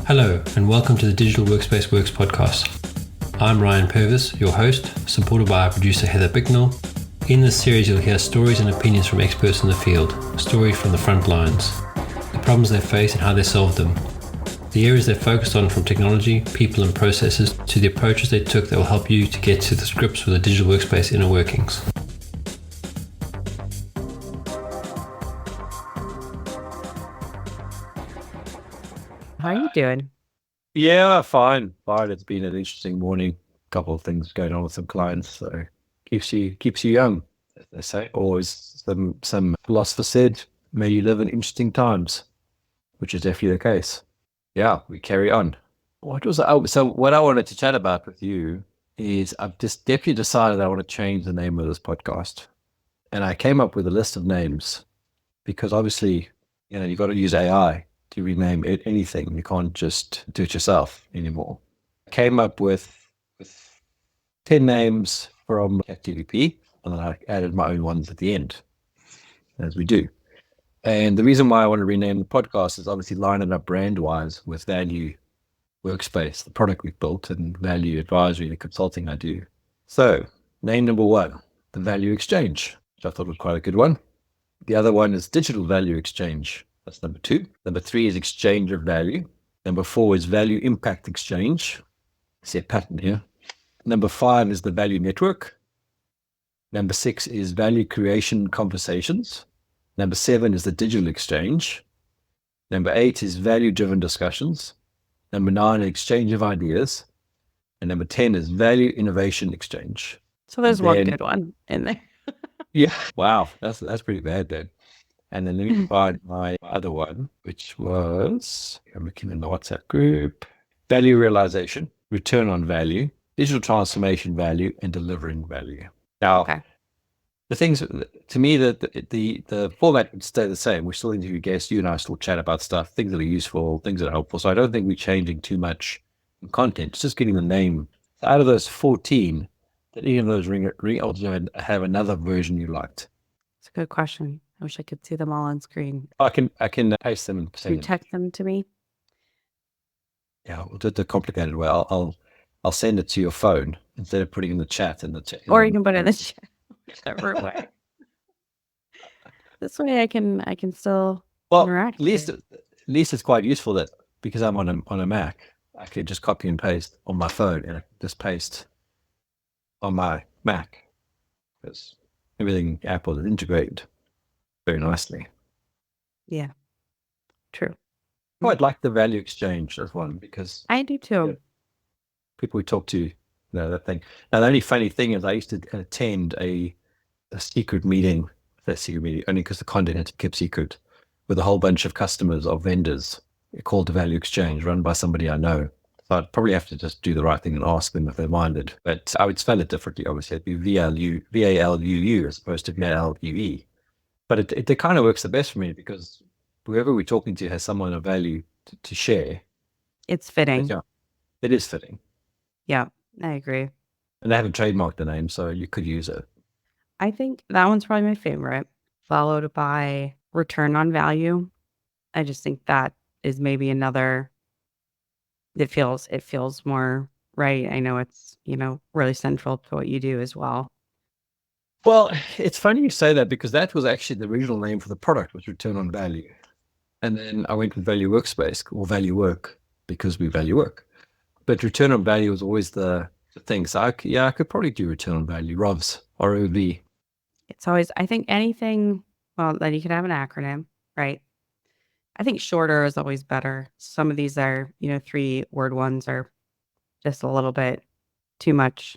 Hello, and welcome to the Digital Workspace Works podcast. I'm Ryan Purvis, your host, supported by our producer Heather Bicknell. In this series, you'll hear stories and opinions from experts in the field, stories from the front lines, the problems they face and how they solved them, the areas they focused on from technology, people and processes, to the approaches they took that will help you to get to the grips with the digital workspace inner workings. How are you doing? Yeah, fine. It's been an interesting morning. Couple of things going on with some clients, so keeps you young, as they say. Or as some philosopher said, may you live in interesting times, which is definitely the case. Yeah, we carry on. So what I wanted to chat about with you is I've just definitely decided I want to change the name of this podcast. And I came up with a list of names because obviously, you've got to use AI to rename anything. You can't just do it yourself anymore. I came up with 10 names from ChatGPT, and then I added my own ones at the end, as we do. And the reason why I want to rename the podcast is obviously line it up brand-wise with Valuu Workspace, the product we've built, and Valuu Advisory, the consulting I do. So, name number 1, the Value Exchange, which I thought was quite a good one. The other one is Digital Value Exchange. That's number 2. Number 3 is Exchange of Value. Number 4 is Value Impact Exchange. See a pattern here. Number 5 is the Value Network. Number 6 is Value Creation Conversations. Number 7 is the Digital Exchange. Number 8 is Value Driven Discussions. Number 9 is Exchange of Ideas. And number 10 is Value Innovation Exchange. So there's one good one in there. Yeah. Wow. That's pretty bad, then. And then let me find my other one, which was, I'm looking in the WhatsApp group, Value Realization, Return on Value, Digital Transformation Value, and Delivering Value. Now, the things, to me, the format would stay the same. We're still interview guests. You and I still chat about stuff, things that are useful, things that are helpful. So I don't think we're changing too much in content. It's just getting the name. So out of those 14, did any of those have another version you liked? It's a good question. I wish I could see them all on screen. I can paste them and Can you text them to me? Yeah, we'll do it the complicated way. I'll send it to your phone instead of putting it in the chat. Or you can put it in the chat, whichever way. This way I can still interact. At least it's quite useful that because I'm on a Mac, I can just copy and paste on my phone and just paste on my Mac because everything Apple is integrated very nicely. Yeah, true. I'd like the Value Exchange as one because I do too. People we talk to know that thing. Now, the only funny thing is I used to attend a secret meeting, only because the content had to be kept secret, with a whole bunch of customers or vendors called the Value Exchange, run by somebody I know. So I'd probably have to just do the right thing and ask them if they're minded. But I would spell it differently, obviously. It'd be VALUU as opposed to VALUE. But it kind of works the best for me because whoever we're talking to has someone of value to share. It's fitting. Yeah, it is fitting. Yeah, I agree. And they haven't trademarked the name, so you could use it. I think that one's probably my favorite, followed by Return on Value. I just think that is maybe another. It feels more right. I know it's really central to what you do as well. Well, it's funny you say that because that was actually the original name for the product, was Return on Value. And then I went with Value Workspace or Value Work because we value work. But Return on Value was always the thing. So I could probably do Return on Value, ROVS, ROV. It's always, I think anything, well, then you could have an acronym, right? I think shorter is always better. Some of these are, 3-word ones are just a little bit too much.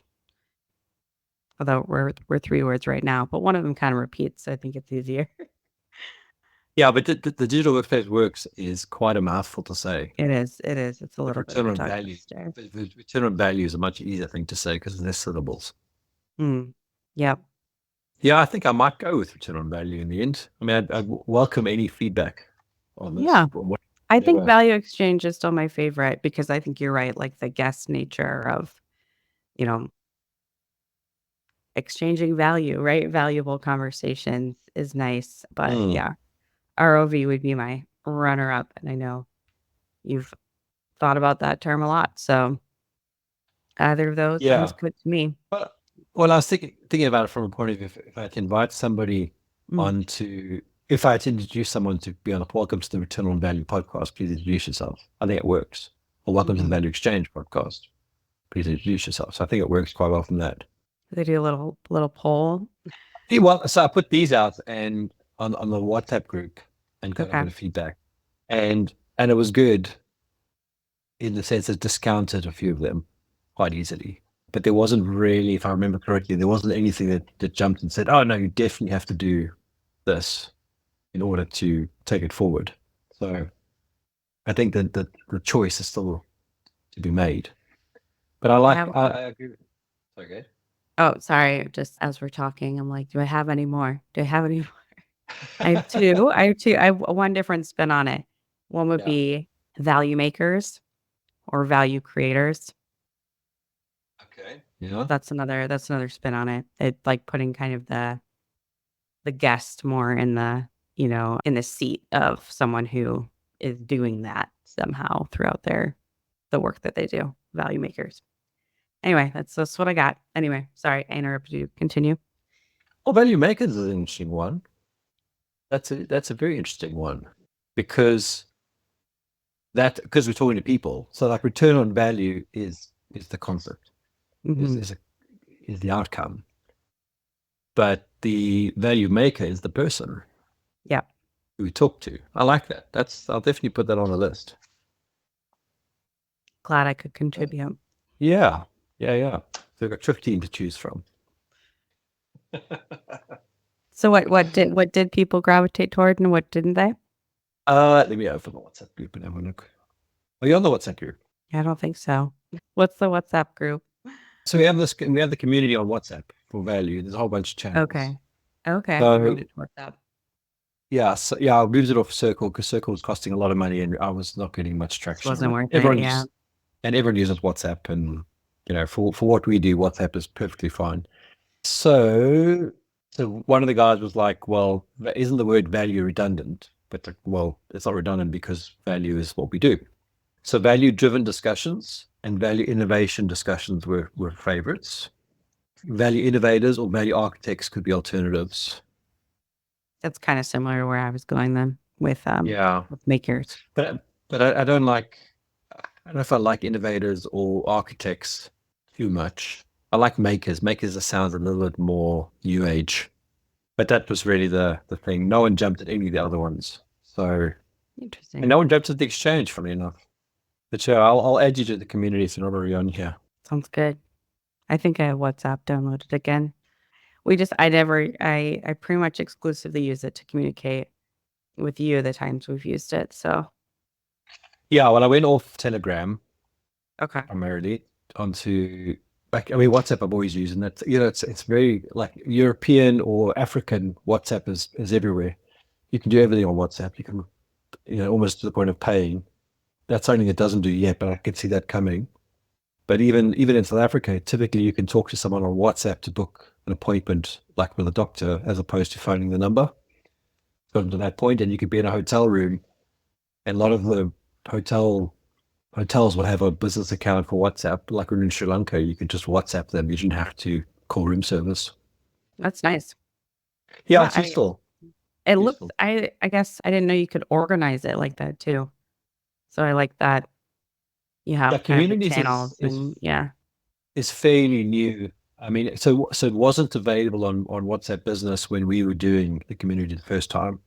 Although we're 3 words right now, but one of them kind of repeats. So I think it's easier. Yeah, but the Digital Workspace Works is quite a mouthful to say. It is. It's a little bit. Return on Value. Return on Value is a much easier thing to say because there's less syllables. Yep. Yeah, I think I might go with Return on Value in the end. I mean, I'd welcome any feedback on this. Yeah. I think Value Exchange is still my favorite because I think you're right. Like the guest nature of, exchanging value, right? Valuable conversations is nice. But yeah, ROV would be my runner up. And I know you've thought about that term a lot. So either of those sounds Yeah. good to me. Well, I was thinking about it from a point of view, if I had to invite somebody onto, if I had to introduce someone to be on the Welcome to the Return on Value podcast, please introduce yourself. I think it works. Or Welcome to the Value Exchange podcast, please introduce yourself. So I think it works quite well from that. They do a little poll. Yeah, well, so I put these out and on the WhatsApp group and got a bit Okay. of feedback, and it was good in the sense it discounted a few of them quite easily. But there wasn't really, if I remember correctly, there wasn't anything that jumped and said, "Oh no, you definitely have to do this in order to take it forward." So I think that the choice is still to be made. But I agree. Okay. Oh, sorry. Just as we're talking, I'm like, do I have any more? Do I have any more? I have two. I have one different spin on it. One would Yeah. be value makers or value creators. Okay. Yeah. That's another spin on it. It like putting kind of the guest more in the, in the seat of someone who is doing that somehow throughout the work that they do. Value makers. Anyway, that's what I got. Anyway, sorry, I interrupted you. Continue. Well, value makers is an interesting one. That's a very interesting one because we're talking to people. So like return on value is the concept, is the outcome. But the value maker is the person Yeah. who we talk to. I like that. I'll definitely put that on the list. Glad I could contribute. Yeah. So we've got 15 to choose from. So what did people gravitate toward and what didn't they? Let me open the WhatsApp group and have a look. Are you on the WhatsApp group? I don't think so. What's the WhatsApp group? So we have the community on WhatsApp for value. There's a whole bunch of channels. Okay. So, Moved it to WhatsApp. yeah, I moved it off Circle because Circle was costing a lot of money and I was not getting much traction. Wasn't worth it. Everyone Yeah. and everyone uses WhatsApp, and for what we do, WhatsApp is perfectly fine. So one of the guys was like, "Well, isn't the word value redundant?" But well, it's not redundant because value is what we do. So value-driven discussions and value innovation discussions were favorites. Value innovators or value architects could be alternatives. That's kind of similar to where I was going then with with makers. But I don't like. I don't know if I like innovators or architects too much. I like makers. Makers sounds a little bit more new age. But that was really the thing. No one jumped at any of the other ones. So Interesting. and no one jumped at the exchange, funny enough. But yeah, I'll add you to the community if you're not already on here. Sounds good. I think I have WhatsApp downloaded again. I pretty much exclusively use it to communicate with you the times we've used it. So Yeah, well, I went off Telegram okay. primarily onto WhatsApp I've always used, and that's it's very like European or African. WhatsApp is everywhere. You can do everything on WhatsApp. You can almost to the point of paying. That's something it doesn't do yet, but I can see that coming. But even in South Africa, typically you can talk to someone on WhatsApp to book an appointment, like with a doctor, as opposed to phoning the number. Gotten to that point, and you could be in a hotel room, and a lot of the hotels will have a business account for WhatsApp. Like when in Sri Lanka, you could just WhatsApp them. You didn't have to call room service. That's nice. Yeah, Yeah, it's useful. It looked I guess I didn't know you could organize it like that too. So I like that you have kind of the communities channels and yeah. is fairly new. I mean, so it wasn't available on WhatsApp Business when we were doing the community the first time.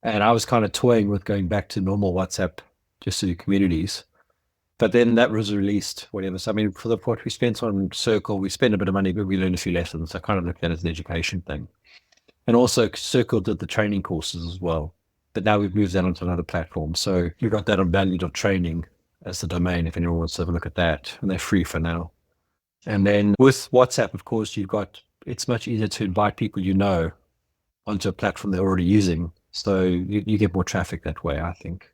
And I was kind of toying with going back to normal WhatsApp just to do communities. But then that was released, whatever. So, I mean, for what we spent on Circle, we spent a bit of money, but we learned a few lessons. So I kind of looked at it as an education thing. And also Circle did the training courses as well. But now we've moved that onto another platform. So you got that on value.training as the domain if anyone wants to have a look at that. And they're free for now. And then with WhatsApp, of course, it's much easier to invite people onto a platform they're already using. So you get more traffic that way, I think.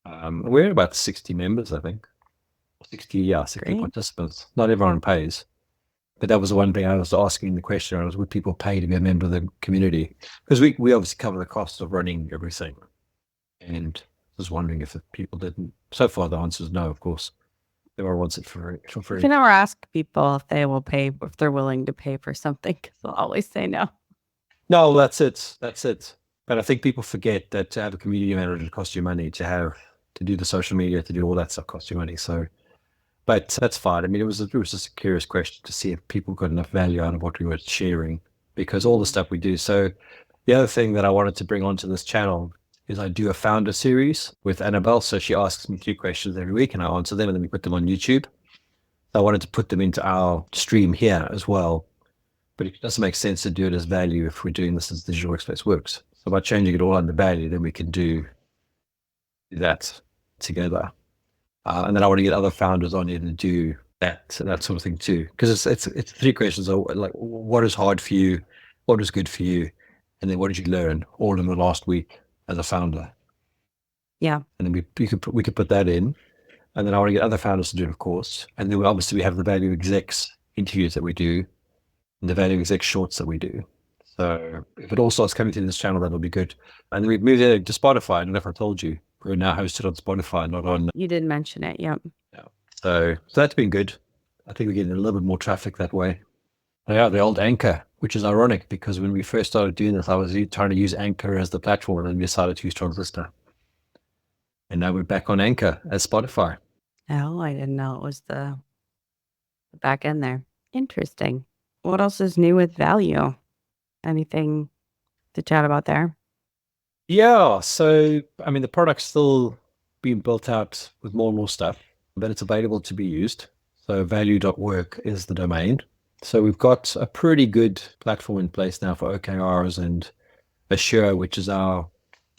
We're about 60 members, I think. 60 Great. participants. Not everyone pays. But that was the one thing I was asking the question would people pay to be a member of the community? Because we obviously cover the cost of running everything. And was wondering if people didn't. So far, the answer is no, of course. Everyone wants it for You free. can never ask people if they will pay, if they're willing to pay for something, because they'll always say no. No, that's it. That's it. But I think people forget that to have a community manager costs you money, to do the social media, to do all that stuff costs you money. So, but that's fine. I mean, it was just a curious question to see if people got enough value out of what we were sharing, because all the stuff we do. So the other thing that I wanted to bring onto this channel is I do a founder series with Annabelle. So she asks me 3 questions every week and I answer them, and then we put them on YouTube. So I wanted to put them into our stream here as well. But it doesn't make sense to do it as value if we're doing this as digital workspace works. So by changing it all under value, then we can do that together. And then I want to get other founders on here to do that sort of thing too. Because it's 3 questions like, what is hard for you? What is good for you? And then what did you learn all in the last week as a founder? Yeah. And then we could put that in. And then I want to get other founders to do it, of course. And then we have the value execs interviews that we do, and the value exec shorts that we do. So if it all starts coming to this channel, that'll be good. And then we've moved it to Spotify. I don't know if I told you. We're now hosted on Spotify, not on. You did mention it. Yep. Yeah. So that's been good. I think we're getting a little bit more traffic that way. Yeah, the old Anchor, which is ironic because when we first started doing this, I was trying to use Anchor as the platform, and then we decided to use Transistor. And now we're back on Anchor as Spotify. Oh, I didn't know it was the back end there. Interesting. What else is new with Valuu? Anything to chat about there? Yeah, so I mean, the product's still being built out with more and more stuff, but it's available to be used. So value.work is the domain. So we've got a pretty good platform in place now for OKRs and Assure, which is our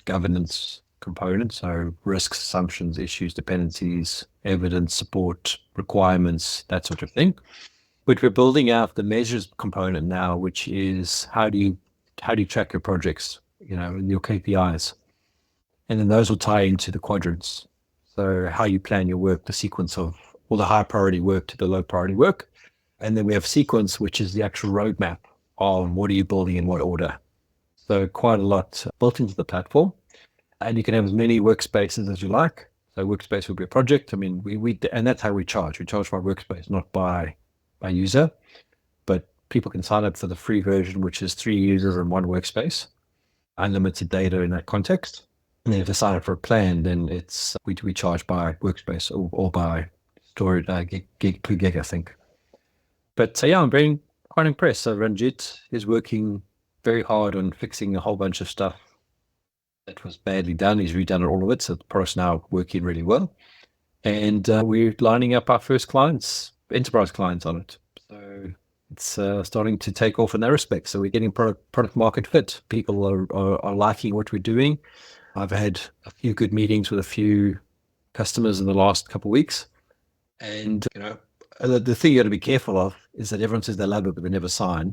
governance component. So risks, assumptions, issues, dependencies, evidence, support, requirements, that sort of thing. But we're building out the measures component now, which is how do you track your projects, and your KPIs. And then those will tie into the quadrants. So how you plan your work, the sequence of all the high priority work to the low priority work. And then we have sequence, which is the actual roadmap on what are you building in what order. So quite a lot built into the platform. And you can have as many workspaces as you like. So workspace will be a project. I mean, and that's how we charge. We charge by workspace, not by user. But people can sign up for the free version, which is 3 users and 1 workspace, unlimited data in that context. And then if they sign up for a plan, then it's we charge by workspace or by storage gig per gig, I think. But yeah, I'm very quite impressed. So Ranjit is working very hard on fixing a whole bunch of stuff that was badly done. He's redone all of it, so the product's now working really well. And we're lining up our first clients, enterprise clients on it. So it's starting to take off in that respect. So we're getting product market fit. People are liking what we're doing. I've had a few good meetings with a few customers in the last couple of weeks. And, the thing you got to be careful of is that everyone says they love it, but they never sign.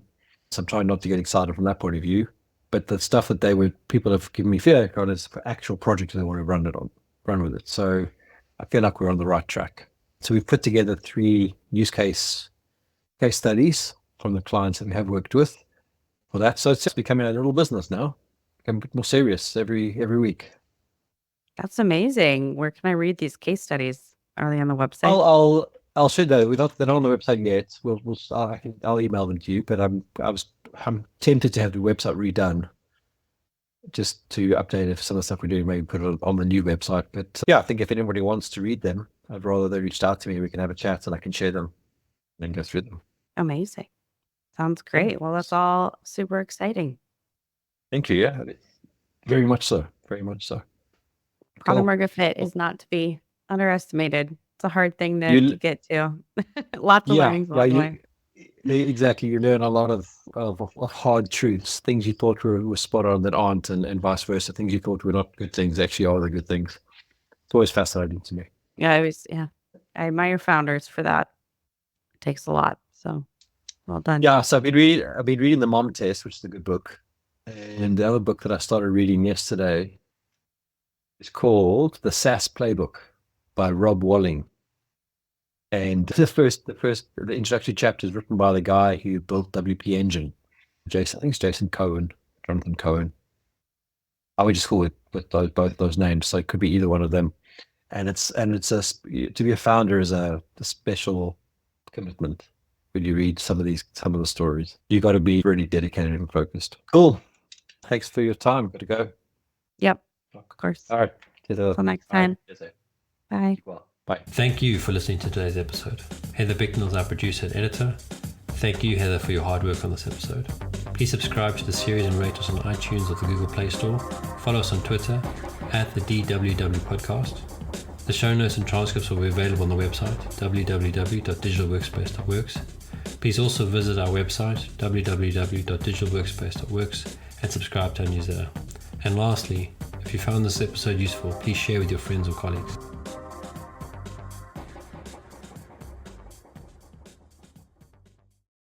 So I'm trying not to get excited from that point of view. But the stuff that people have given me feedback on is for actual projects they want to run with it. So I feel like we're on the right track. So we've put together 3 use case studies from the clients that we have worked with for that. So it's just becoming a little business now, becoming a bit more serious every week. That's amazing. Where can I read these case studies? Are they on the website? I'll show those. They're not on the website yet. I'll email them to you. But I'm tempted to have the website redone, just to update it for some of the stuff we're doing. Maybe put it on the new website. But yeah, I think if anybody wants to read them, I'd rather they reached out to me. We can have a chat and I can share them and go through them. Amazing. Sounds great. Well, that's all super exciting. Thank you. Yeah, very much so. Very much so. Product market fit is not to be underestimated. It's a hard thing to get to. Lots of learnings along the way. Exactly. You learn a lot of hard truths, things you thought were spot on that aren't, and vice versa. Things you thought were not good things actually are the good things. It's always fascinating to me. Yeah, I admire founders for that. It takes a lot. So well done. Yeah. So I've been reading The Mom Test, which is a good book. And the other book that I started reading yesterday is called The SaaS Playbook by Rob Walling. And the introductory chapter is written by the guy who built WP Engine, I think it's Jonathan Cohen. I would just call it with both those names. So it could be either one of them. And to be a founder is a special commitment. When you read some of the stories, you got to be really dedicated and focused. Cool. Thanks for your time. Got to go. Yep, of course. All right. Till next time. Bye. Well, bye. Thank you for listening to today's episode. Heather Bicknell is our producer and editor. Thank you, Heather, for your hard work on this episode. Please subscribe to the series and rate us on iTunes or the Google Play Store. Follow us on Twitter at the DWW Podcast. The show notes and transcripts will be available on the website www.digitalworkspace.works. Please also visit our website www.digitalworkspace.works and subscribe to our newsletter. And lastly, if you found this episode useful, please share with your friends or colleagues.